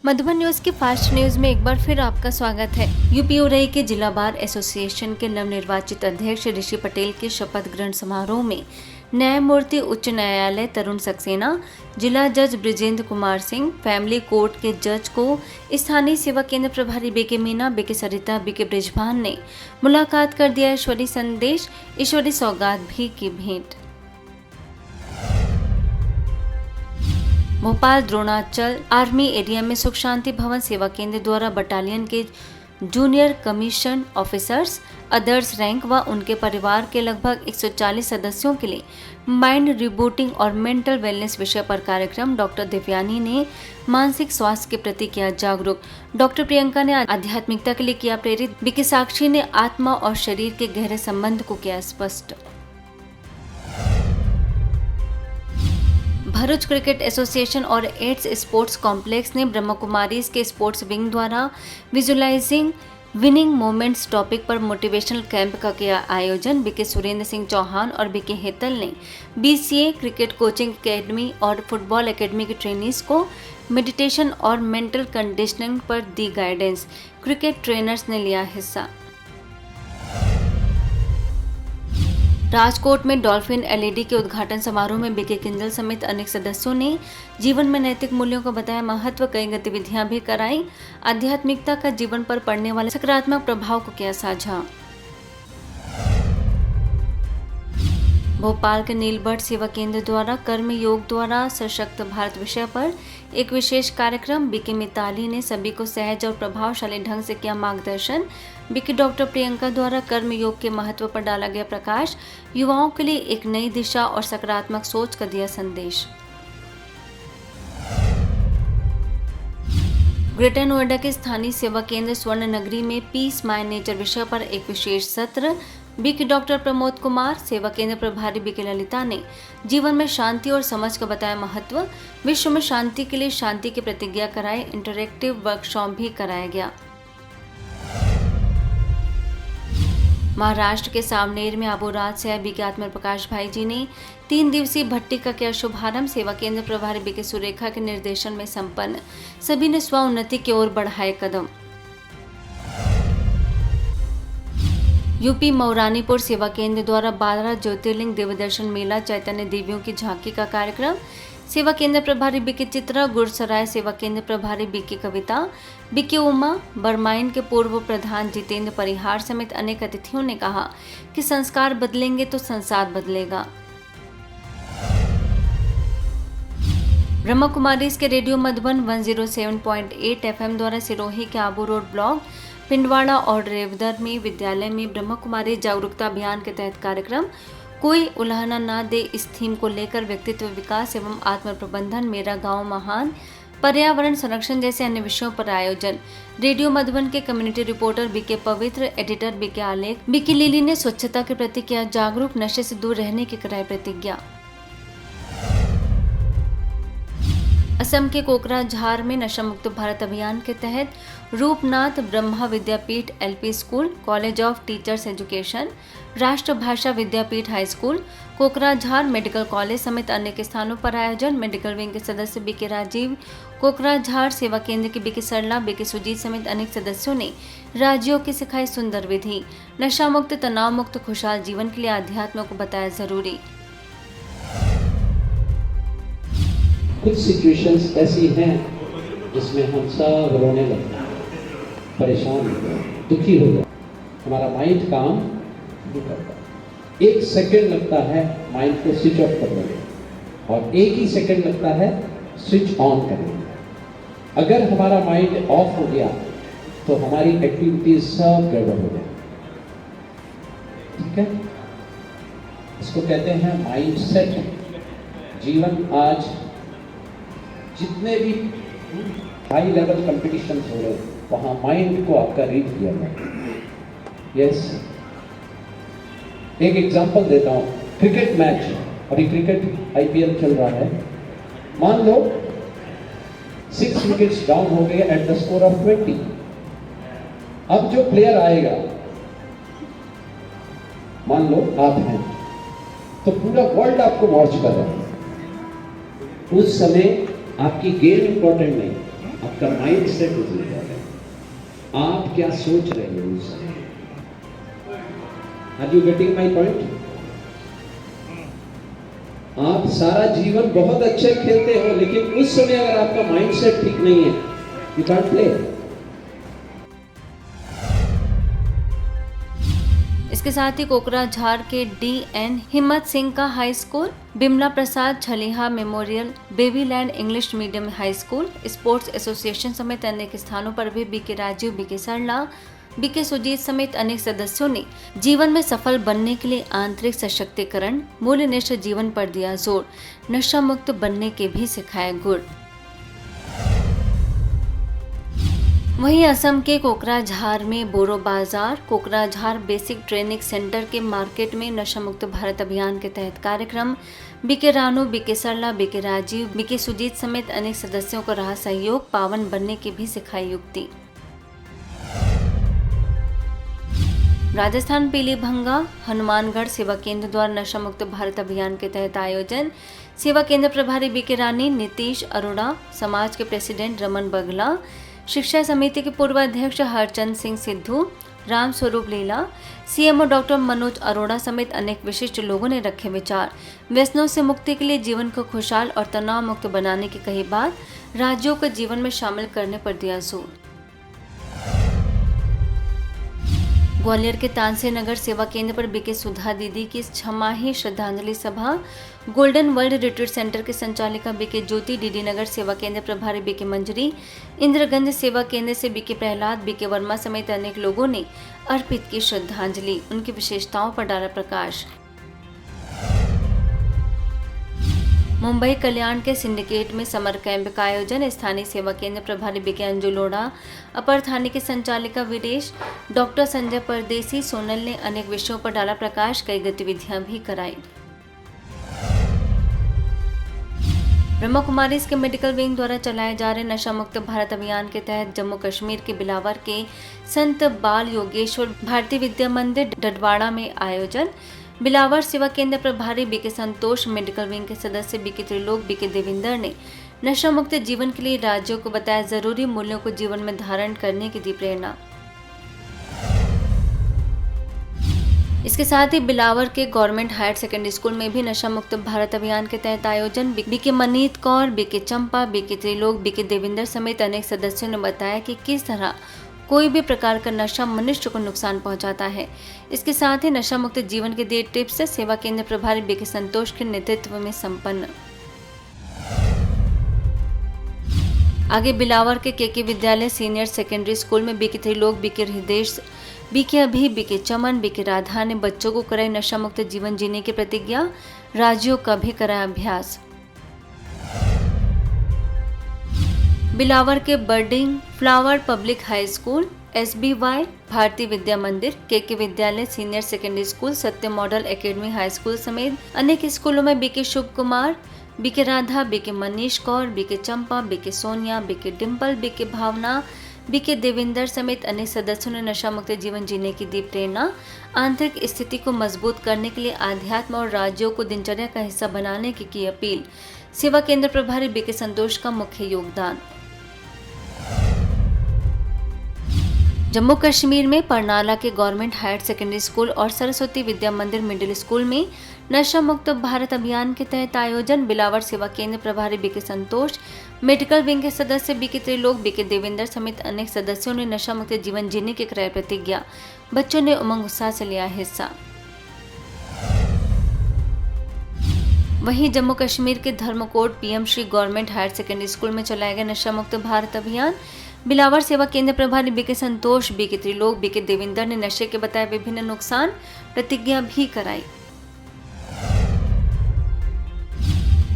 Madhuban news की fast news में एक बार फिर आपका स्वागत है। यूपी उरई के जिला बार एसोसिएशन के नवनिर्वाचित अध्यक्ष ऋषि पटेल के शपथ ग्रहण समारोह में न्यायमूर्ति उच्च न्यायालय तरुण सक्सेना, जिला जज ब्रिजेंद्र कुमार सिंह, फैमिली कोर्ट के जज को स्थानीय सेवा केंद्र प्रभारी बीके मीना, बीके सरिता, बीके ब्रिजभान ने मुलाकात कर दिया ईश्वरी संदेश, ईश्वरी सौगात भी की भेंट। भोपाल द्रोणाचल आर्मी एरिया में सुख शांति भवन सेवा केंद्र द्वारा बटालियन के junior commission officers, others rank व उनके परिवार के लगभग 140 सदस्यों के लिए माइंड रिबूटिंग और मेंटल वेलनेस विषय पर कार्यक्रम। डॉक्टर दिव्यानी ने मानसिक स्वास्थ्य के प्रति किया जागरूक। डॉक्टर प्रियंका ने आध्यात्मिकता के लिए किया प्रेरित। बीके साक्षी ने आत्मा और शरीर के गहरे संबंध को किया स्पष्ट। भरूच क्रिकेट एसोसिएशन और एड्स स्पोर्ट्स कॉम्प्लेक्स ने ब्रह्मा कुमारीज के स्पोर्ट्स विंग द्वारा विजुअलाइजिंग विनिंग मोमेंट्स टॉपिक पर मोटिवेशनल कैंप का किया आयोजन। बीके सुरेंद्र सिंह चौहान और बीके हेतल ने बीसीए क्रिकेट कोचिंग एकेडमी और फुटबॉल एकेडमी के ट्रेनीज को मेडिटेशन और मेंटल कंडीशनिंग पर दी गाइडेंस। क्रिकेट ट्रेनर्स ने लिया हिस्सा। राजकोट में डॉल्फिन एलईडी के उद्घाटन समारोह में बीके किंजल समेत अनेक सदस्यों ने जीवन में नैतिक मूल्यों का बताया महत्व। कई गतिविधियां भी कराई। आध्यात्मिकता का जीवन पर पड़ने वाले सकारात्मक प्रभाव को किया साझा। भोपाल के नीलबर्ड सेवा केंद्र द्वारा कर्म योग द्वारा सशक्त भारत विषय पर एक विशेष कार्यक्रम। बीके मिताली ने सभी को सहज और प्रभावशाली ढंग से किया मार्गदर्शन। बीके डॉक्टर प्रियंका द्वारा कर्म योग के महत्व पर डाला गया प्रकाश। युवाओं के लिए एक नई दिशा और सकारात्मक सोच का दिया संदेश। ग्रेटर नोएडा के स्थानीय सेवा केंद्र स्वर्ण नगरी में पीस माय नेचर विषय पर एक विशेष सत्र। बीके डॉक्टर प्रमोद कुमार, सेवा केंद्र प्रभारी बीके ललिता ने जीवन में शांति और समझ का बताया महत्व। विश्व में शांति के लिए शांति की प्रतिज्ञा कराई। इंटरैक्टिव वर्कशॉप भी कराया गया। महाराष्ट्र के सावनेर में आबोराज से आए बीके आत्मा प्रकाश भाई जी ने 3 दिवसीय भट्टी का किया शुभारंभ। सेवा केंद्र प्रभारी बीके सुरेखा के निर्देशन में संपन्न। सभी ने स्वोन्नति की ओर बढ़ाए कदम। यूपी मऊरानीपुर सेवा केंद्र द्वारा 12 ज्योतिर्लिंग देवदर्शन मेला चैतन्य देवियों की झांकी का कार्यक्रम। सेवा केंद्र प्रभारी बीके चित्रा, गुरसराय सेवा केंद्र प्रभारी बीके कविता, बीके उमा, बरमाइन के पूर्व प्रधान जितेंद्र परिहार समेत अनेक अतिथियों ने कहा कि संस्कार बदलेंगे तो संसार बदलेगा। ब्रह्मा कुमारीज के रेडियो मधुबन 107.8 एफएम द्वारा सिरोही के आबू रोड ब्लॉक, पिंडवाड़ा और रेवदर में विद्यालय में ब्रह्मा कुमारी जागरूकता अभियान के तहत कार्यक्रम। कोई उल्हाना ना दे इस थीम को लेकर व्यक्तित्व विकास एवं आत्म प्रबंधन, मेरा गांव महान, पर्यावरण संरक्षण जैसे अन्य विषयों पर आयोजन। रेडियो मधुबन के कम्युनिटी रिपोर्टर बीके पवित्र, एडिटर बीके आलेख, बीके लिली ने स्वच्छता के प्रति किया जागरूक। नशे से दूर रहने की कराई प्रतिज्ञा। असम के कोकराझार में नशा मुक्त भारत अभियान के तहत Rupnath Brahma Vidyapeeth LP school, college of teachers education, Rashtrabhasha Vidyapeeth high school, Kokrajhar medical college समेत अनेक स्थानों पर आयोजन। मेडिकल विंग के सदस्य बीके राजीव, कोकराझार सेवा केंद्र के बीके सरला, बीके सुजीत समेत अनेक सदस्यों ने राज्यों की सिखाई सुंदर विधि। नशा मुक्त, तनाव मुक्त खुशहाल जीवन के लिए आध्यात्म को बताया जरूरी। कुछ सिचुएशंस ऐसी हैं जिसमें हम सब रोने लगते हैं, परेशान हो गए, दुखी हो गए, हमारा माइंड काम नहीं करता। 1 सेकंड लगता है माइंड को स्विच ऑफ करने में और 1 ही सेकंड लगता है स्विच ऑन करने में। अगर हमारा माइंड ऑफ हो गया तो हमारी एक्टिविटीज सब गड़बड़ हो जाए। ठीक है, इसको कहते हैं माइंड सेट। जीवन आज जितने भी हाई लेवल कंपटीशन हो रहे हैं वहाँ माइंड को आपका रीड किया जाए। यस, एक एग्जांपल देता हूँ। क्रिकेट मैच, अभी क्रिकेट आईपीएल चल रहा है। मान लो 6 विकेट्स डाउन हो गए एट द स्कोर ऑफ 20। अब जो प्लेयर आएगा, मान लो आप हैं, तो पूरा वर्ल्ड आपको वॉच कर रहा है। उस समय आपकी गेम इंपॉर्टेंट नहीं, आपका माइंड सेट इज इम्पोर्टेंट। आप क्या सोच रहे हो उस समय? Are you getting my point? आप सारा जीवन बहुत अच्छे खेलते हो, लेकिन उस समय अगर आपका माइंड सेट ठीक नहीं है, यू कांट प्ले। इसके साथ ही कोकराझार के DN हिम्मत सिंह का high school, Bimla Prasad Chaliha memorial Babyland English medium high school, sports association समेत अनेक स्थानों पर भी BK राजीव, BK सरला, BK सुजीत समेत अनेक सदस्यों ने जीवन में सफल बनने के लिए आंतरिक सशक्तिकरण, मूल्यनिष्ठ जीवन पर दिया जोर, नशा मुक्त बनने के भी सिखाए गुर। वहीं असम के कोकराझार में बोरो बाजार कोकराझार बेसिक ट्रेनिंग सेंटर के मार्केट में नशा मुक्त भारत अभियान के तहत कार्यक्रम, BK रानू, BK सरला, BK राजीव, BK सुजीत समेत अनेक सदस्यों को रहा सहयोग, पावन बनने की भी सिखाई युक्ति। राजस्थान पीलीभंगा हनुमानगढ़ सेवा केंद्र द्वारा नशा मुक्त भारत अभियान के तहत आयोजन, सेवा केंद्र प्रभारी BK रानी, नीतीश अरोड़ा, समाज के प्रेसिडेंट रमन बगला, शिक्षा समिति के पूर्व अध्यक्ष हरचंद सिंह सिद्धू, राम स्वरूप लीला, CMO डॉक्टर मनोज अरोड़ा समेत अनेक विशिष्ट लोगों ने रखे विचार। व्यसनों से मुक्ति के लिए जीवन को खुशहाल और तनाव मुक्त बनाने की कही बात, राज्यों को जीवन में शामिल करने पर दिया जोर। ग्वालियर के तानसेन नगर सेवा केंद्र पर BK सुधा दीदी की छमाही श्रद्धांजलि सभा, गोल्डन वर्ल्ड रिट्रीट सेंटर के संचालिका BK ज्योति, DD नगर सेवा केंद्र प्रभारी BK मंजरी, इंद्रगंज सेवा केंद्र से BK प्रहलाद, BK वर्मा समेत अनेक लोगों ने अर्पित की श्रद्धांजलि, उनकी विशेषताओं पर डाला प्रकाश। मुंबई कल्याण के सिंडिकेट में समर कैंप का आयोजन, स्थानीय सेवा केंद्र प्रभारी BK अंजू लोढ़ा, अपर थाने के संचालिका विदेश डॉक्टर संजय परदेसी सोनल ने अनेक विषयों पर डाला प्रकाश, कई गतिविधियां भी कराई। ब्रह्मा कुमारीज के मेडिकल विंग द्वारा चलाए जा रहे नशा मुक्त भारत अभियान के तहत जम्मू कश्मीर के बिलावर के संत बाल योगेश्वर भारतीय विद्या मंदिर डडवाड़ा में आयोजन, बिलावर सेवा केंद्र प्रभारी BK संतोष, मेडिकल विंग के सदस्य BK त्रिलोक, BK देविंदर ने नशा मुक्त जीवन के लिए राज्यों को बताया जरूरी मूल्यों को जीवन में धारण करने की दी प्रेरणा। इसके साथ ही बिलावर के गवर्नमेंट हायर सेकेंडरी स्कूल में भी नशा मुक्त भारत अभियान के तहत आयोजन, BK मनीत कौर, BK चंपा, BK त्रिलोक, BK देविंदर समेत अनेक सदस्यों ने बताया कि किस तरह कोई भी प्रकार का नशा मनुष्य को नुकसान पहुंचाता है। इसके साथ ही नशा मुक्त जीवन के 10 टिप्स सेवा केंद्र प्रभारी BK संतोष के नेतृत्व में संपन्न। आगे बिलावर के KK Vidyalaya senior secondary school में BK Trilok, BK Hridesh, BK अभी, BK चमन, BK राधा ने बच्चों को कराई नशा मुक्त जीवन जीने की प्रतिज्ञा, राज्यों का भी कराया अभ्यास। बिलावर के birding flower public high school, SBY Bharatiya Vidya Mandir, KK Vidyalaya senior secondary school, Satya model academy high school समेत अनेक स्कूलों में BK शुभ Kumar, BK Radha, BK Manish Kaur, BK चंपा, BK Sonia, BK Dimple, BK भावना, BK देविंदर समेत अनेक सदस्यों ने नशा मुक्त जीवन जीने की दी प्रेरणा, आंतरिक स्थिति को मजबूत करने के लिए आध्यात्म और राज्यों को दिनचर्या का हिस्सा बनाने की अपील। सेवा केंद्र प्रभारी BK संतोष का मुख्य योगदान। जम्मू कश्मीर में परनाला के गवर्नमेंट हायर सेकेंडरी स्कूल और सरस्वती विद्या मंदिर मिडिल स्कूल में नशा मुक्त भारत अभियान के तहत आयोजन, बिलावर सेवा केंद्र प्रभारी BK संतोष, मेडिकल विंग के सदस्य BK त्रिलोक, BK देविंदर समेत अनेक सदस्यों ने नशा मुक्त जीवन जीने की कराई प्रतिज्ञा, बच्चों ने उमंग उत्साह से लिया हिस्सा। वहीं जम्मू कश्मीर के Dharamkot PM Shri government higher secondary school में चलाया गया नशा मुक्त भारत अभियान, बिलावर सेवा केंद्र प्रभारी BK संतोष, BK त्रिलोक, BK देविंदर ने नशे के बताए विभिन्न नुकसान, प्रतिज्ञा भी कराई।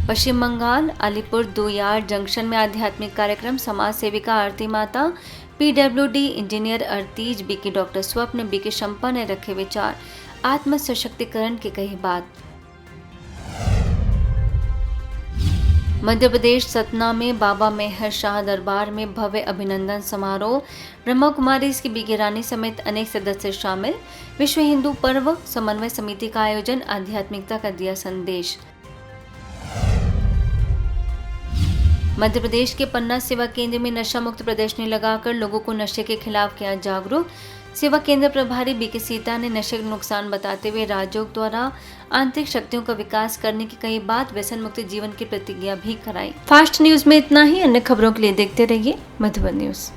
पश्चिम बंगाल अलीपुर दुयार जंक्शन में आध्यात्मिक कार्यक्रम, समाज सेविका आरती माता, PWD इंजीनियर अर्तीज, BK डॉक्टर स्वप्न, BK शंपा ने रखे विचार, आत्म सशक्तिकरण की कही बात। मध्य प्रदेश सतना में बाबा मेहर शाह दरबार में भव्य अभिनंदन समारोह, ब्रह्मा कुमारीज की BK रानी समेत अनेक सदस्य शामिल, विश्व हिंदू पर्व समन्वय समिति का आयोजन, आध्यात्मिकता का दिया संदेश। मध्य प्रदेश के पन्ना सेवा केंद्र में नशा मुक्त प्रदर्शनी लगाकर लोगों को नशे के खिलाफ किया जागरूक। सेवा केंद्र प्रभारी बीके सीता ने नशे का नुकसान बताते हुए राजयोग द्वारा आंतरिक शक्तियों का विकास करने की कई बात व्यसन मुक्त जीवन की प्रतिज्ञा भी कराई। फास्ट न्यूज में इतना ही। अन्य खबरों के लिए देखते रहिए मधुबन न्यूज।